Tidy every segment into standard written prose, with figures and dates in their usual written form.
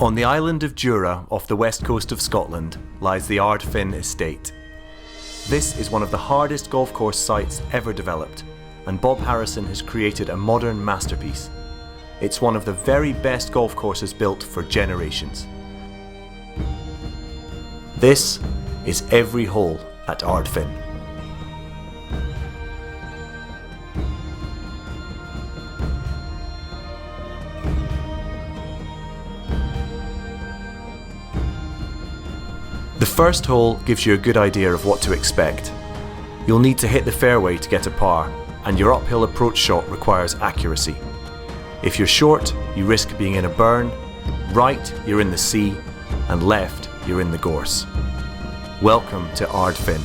On the island of Jura, off the west coast of Scotland, lies the Ardfin estate. This is one of the hardest golf course sites ever developed, and Bob Harrison has created a modern masterpiece. It's one of the very best golf courses built for generations. This is every hole at Ardfin. The first hole gives you a good idea of what to expect. You'll need to hit the fairway to get a par, and your uphill approach shot requires accuracy. If you're short, you risk being in a burn, right, you're in the sea, and left, you're in the gorse. Welcome to Ardfin.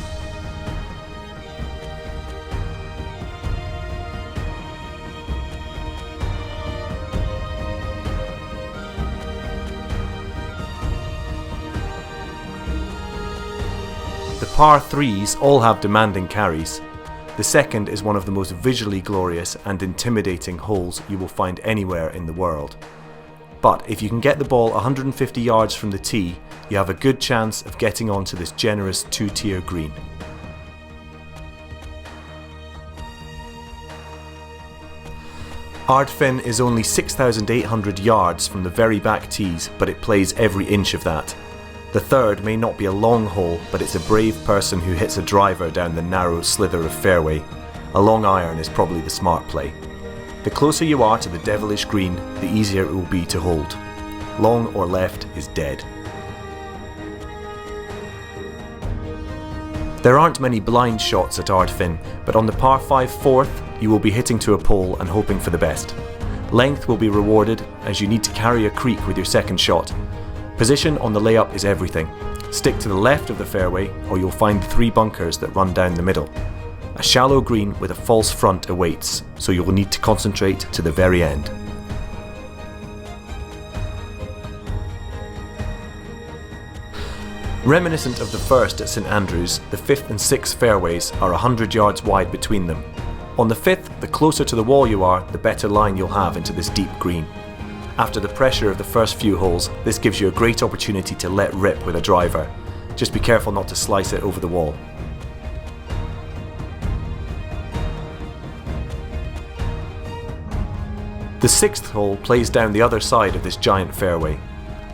The par 3s all have demanding carries. The second is one of the most visually glorious and intimidating holes you will find anywhere in the world. But if you can get the ball 150 yards from the tee, you have a good chance of getting onto this generous two-tier green. Ardfin is only 6,800 yards from the very back tees, but it plays every inch of that. The third may not be a long hole, but it's a brave person who hits a driver down the narrow slither of fairway. A long iron is probably the smart play. The closer you are to the devilish green, the easier it will be to hold. Long or left is dead. There aren't many blind shots at Ardfin, but on the par 5 fourth, you will be hitting to a pole and hoping for the best. Length will be rewarded, as you need to carry a creek with your second shot. Position on the layup is everything. Stick to the left of the fairway or you'll find 3 bunkers that run down the middle. A shallow green with a false front awaits, so you will need to concentrate to the very end. Reminiscent of the first at St Andrews, the 5th and 6th fairways are 100 yards wide between them. On the 5th, the closer to the wall you are, the better line you'll have into this deep green. After the pressure of the first few holes, this gives you a great opportunity to let rip with a driver. Just be careful not to slice it over the wall. The 6th hole plays down the other side of this giant fairway.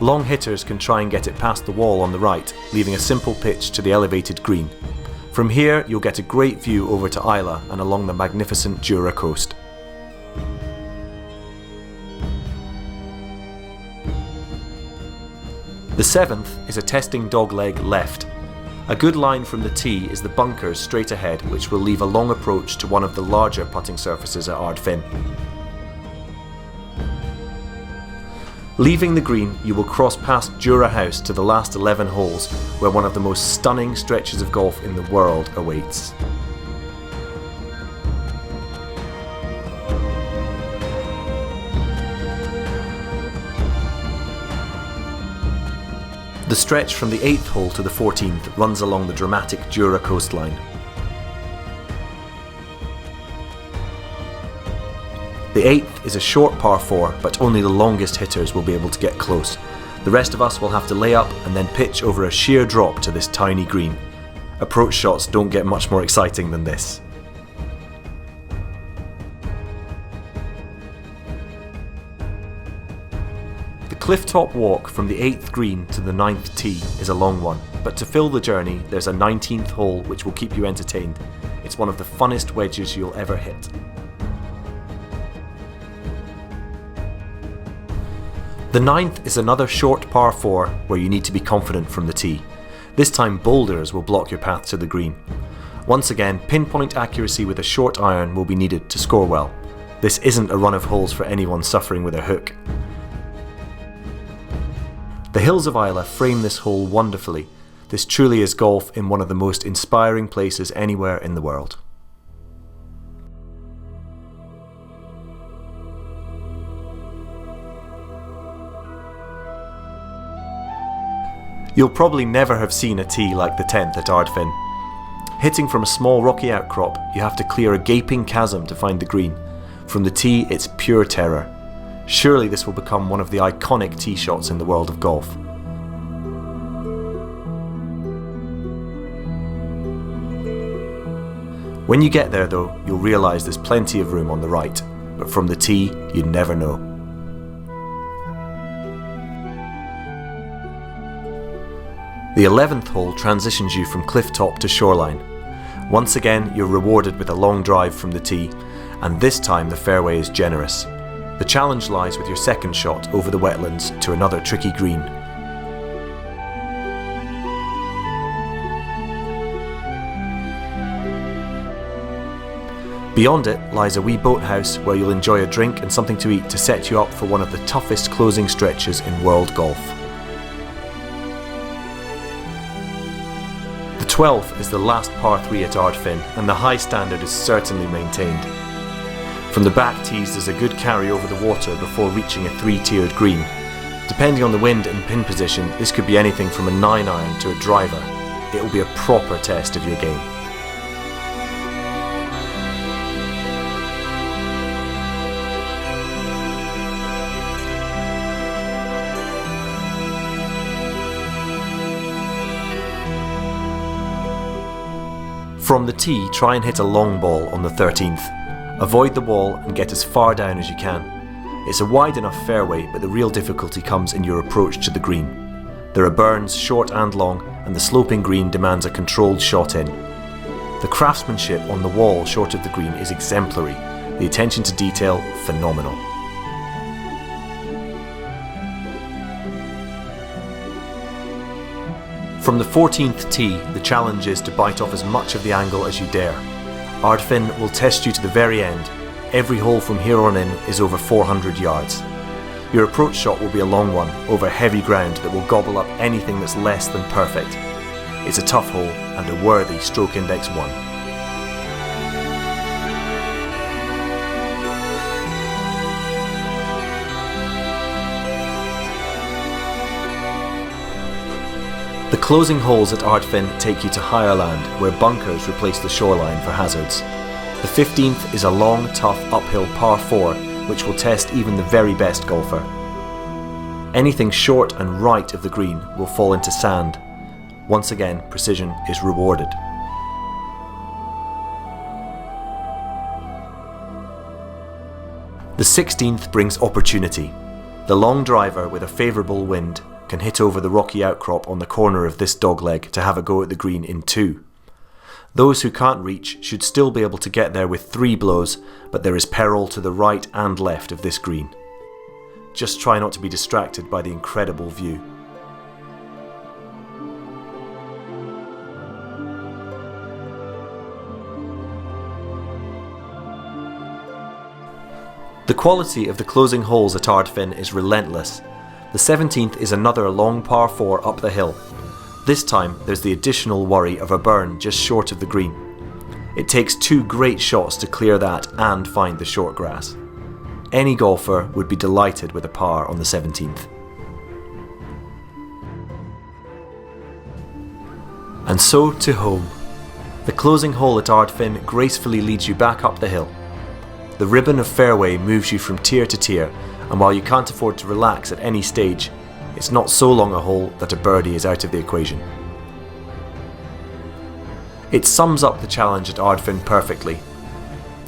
Long hitters can try and get it past the wall on the right, leaving a simple pitch to the elevated green. From here, you'll get a great view over to Islay and along the magnificent Jura coast. The 7th is a testing dogleg left. A good line from the tee is the bunkers straight ahead, which will leave a long approach to one of the larger putting surfaces at Ardfin. Leaving the green, you will cross past Jura House to the last 11 holes, where one of the most stunning stretches of golf in the world awaits. The stretch from the 8th hole to the 14th runs along the dramatic Jura coastline. The 8th is a short par 4, but only the longest hitters will be able to get close. The rest of us will have to lay up and then pitch over a sheer drop to this tiny green. Approach shots don't get much more exciting than this. The cliff-top walk from the 8th green to the 9th tee is a long one, but to fill the journey there's a 19th hole which will keep you entertained. It's one of the funnest wedges you'll ever hit. The 9th is another short par 4 where you need to be confident from the tee. This time boulders will block your path to the green. Once again, pinpoint accuracy with a short iron will be needed to score well. This isn't a run of holes for anyone suffering with a hook. The hills of Islay frame this hole wonderfully. This truly is golf in one of the most inspiring places anywhere in the world. You'll probably never have seen a tee like the 10th at Ardfin. Hitting from a small rocky outcrop, you have to clear a gaping chasm to find the green. From the tee, it's pure terror. Surely this will become one of the iconic tee shots in the world of golf. When you get there though, you'll realise there's plenty of room on the right, but from the tee, you'd never know. The 11th hole transitions you from cliff top to shoreline. Once again, you're rewarded with a long drive from the tee, and this time the fairway is generous. The challenge lies with your second shot over the wetlands to another tricky green. Beyond it lies a wee boathouse where you'll enjoy a drink and something to eat to set you up for one of the toughest closing stretches in world golf. The 12th is the last par 3 at Ardfin, and the high standard is certainly maintained. From the back tees there's a good carry over the water before reaching a 3-tiered green. Depending on the wind and pin position, this could be anything from a 9-iron to a driver. It will be a proper test of your game. From the tee, try and hit a long ball on the 13th. Avoid the wall and get as far down as you can. It's a wide enough fairway, but the real difficulty comes in your approach to the green. There are burns, short and long, and the sloping green demands a controlled shot in. The craftsmanship on the wall short of the green is exemplary, the attention to detail phenomenal. From the 14th tee, the challenge is to bite off as much of the angle as you dare. Ardfin will test you to the very end. Every hole from here on in is over 400 yards. Your approach shot will be a long one, over heavy ground that will gobble up anything that's less than perfect. It's a tough hole and a worthy stroke index 1. The closing holes at Ardfin take you to higher land, where bunkers replace the shoreline for hazards. The 15th is a long, tough uphill par 4, which will test even the very best golfer. Anything short and right of the green will fall into sand. Once again, precision is rewarded. The 16th brings opportunity. The long driver with a favourable wind can hit over the rocky outcrop on the corner of this dogleg to have a go at the green in 2. Those who can't reach should still be able to get there with 3 blows, but there is peril to the right and left of this green. Just try not to be distracted by the incredible view. The quality of the closing holes at Ardfin is relentless. The 17th is another long par 4 up the hill. This time there's the additional worry of a burn just short of the green. It takes 2 great shots to clear that and find the short grass. Any golfer would be delighted with a par on the 17th. And so to home. The closing hole at Ardfin gracefully leads you back up the hill. The ribbon of fairway moves you from tier to tier, and while you can't afford to relax at any stage, it's not so long a hole that a birdie is out of the equation. It sums up the challenge at Ardfin perfectly.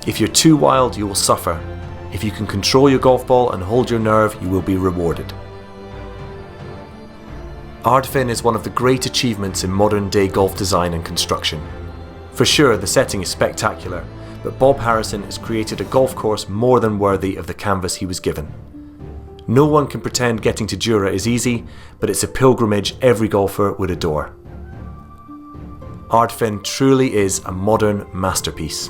If you're too wild, you will suffer. If you can control your golf ball and hold your nerve, you will be rewarded. Ardfin is one of the great achievements in modern day golf design and construction. For sure, the setting is spectacular, but Bob Harrison has created a golf course more than worthy of the canvas he was given. No one can pretend getting to Jura is easy, but it's a pilgrimage every golfer would adore. Ardfin truly is a modern masterpiece.